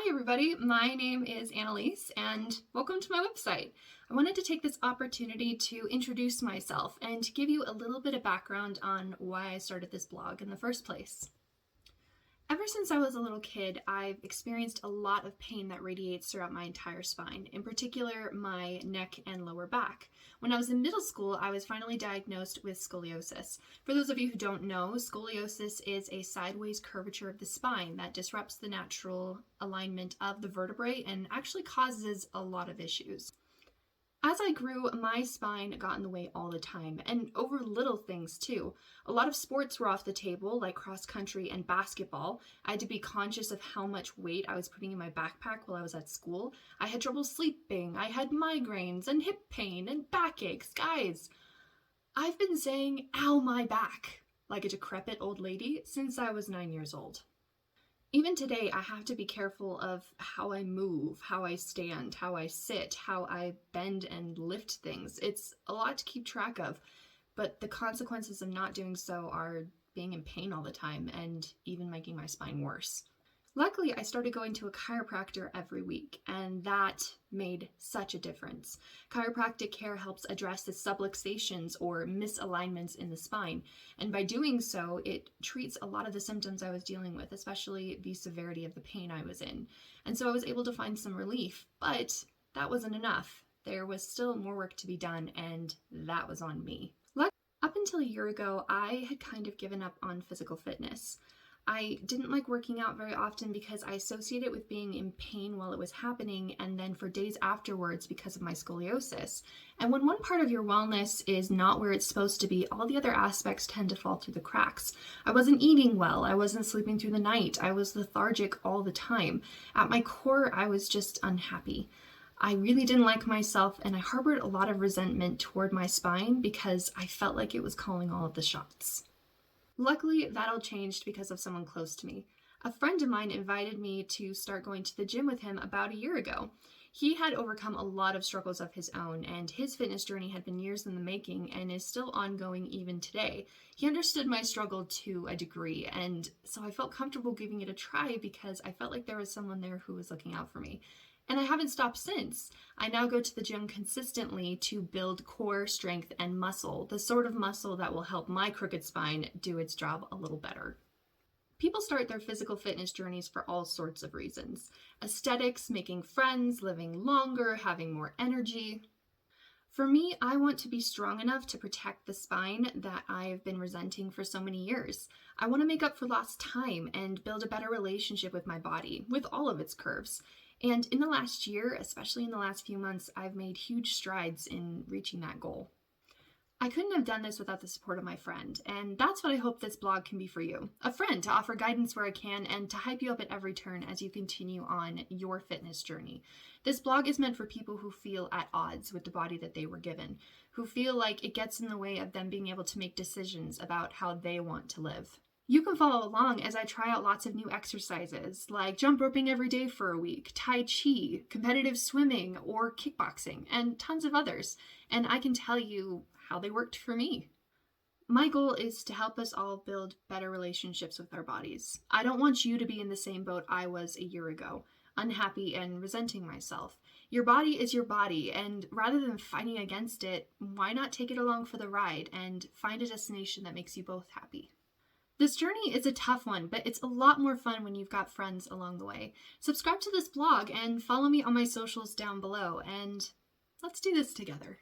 Hi everybody, my name is Annelise and welcome to my website. I wanted to take this opportunity to introduce myself and to give you a little bit of background on why I started this blog in the first place. Ever since I was a little kid, I've experienced a lot of pain that radiates throughout my entire spine, in particular my neck and lower back. When I was in middle school, I was finally diagnosed with scoliosis. For those of you who don't know, scoliosis is a sideways curvature of the spine that disrupts the natural alignment of the vertebrae and actually causes a lot of issues. As I grew, my spine got in the way all the time, and over little things too. A lot of sports were off the table, like cross country and basketball. I had to be conscious of how much weight I was putting in my backpack while I was at school. I had trouble sleeping, I had migraines and hip pain and backaches. Guys, I've been saying, ow my back, like a decrepit old lady since I was 9 years old. Even today, I have to be careful of how I move, how I stand, how I sit, how I bend and lift things. It's a lot to keep track of, but the consequences of not doing so are being in pain all the time and even making my spine worse. Luckily, I started going to a chiropractor every week, and that made such a difference. Chiropractic care helps address the subluxations or misalignments in the spine, and by doing so, it treats a lot of the symptoms I was dealing with, especially the severity of the pain I was in. And so I was able to find some relief, but that wasn't enough. There was still more work to be done, and that was on me. Up until a year ago, I had kind of given up on physical fitness. I didn't like working out very often because I associated it with being in pain while it was happening and then for days afterwards because of my scoliosis. And when one part of your wellness is not where it's supposed to be, all the other aspects tend to fall through the cracks. I wasn't eating well, I wasn't sleeping through the night, I was lethargic all the time. At my core, I was just unhappy. I really didn't like myself and I harbored a lot of resentment toward my spine because I felt like it was calling all of the shots. Luckily, that all changed because of someone close to me. A friend of mine invited me to start going to the gym with him about a year ago. He had overcome a lot of struggles of his own, and his fitness journey had been years in the making and is still ongoing even today. He understood my struggle to a degree, and so I felt comfortable giving it a try because I felt like there was someone there who was looking out for me. And I haven't stopped since. I now go to the gym consistently to build core strength and muscle, the sort of muscle that will help my crooked spine do its job a little better. People start their physical fitness journeys for all sorts of reasons. Aesthetics, making friends, living longer, having more energy. For me, I want to be strong enough to protect the spine that I've been resenting for so many years. I want to make up for lost time and build a better relationship with my body, with all of its curves. And in the last year, especially in the last few months, I've made huge strides in reaching that goal. I couldn't have done this without the support of my friend, and that's what I hope this blog can be for you. A friend to offer guidance where I can and to hype you up at every turn as you continue on your fitness journey. This blog is meant for people who feel at odds with the body that they were given, who feel like it gets in the way of them being able to make decisions about how they want to live. You can follow along as I try out lots of new exercises, like jump roping every day for a week, Tai Chi, competitive swimming, or kickboxing, and tons of others. And I can tell you how they worked for me. My goal is to help us all build better relationships with our bodies. I don't want you to be in the same boat I was a year ago, unhappy and resenting myself. Your body is your body, and rather than fighting against it, why not take it along for the ride and find a destination that makes you both happy? This journey is a tough one, but it's a lot more fun when you've got friends along the way. Subscribe to this blog and follow me on my socials down below, and let's do this together.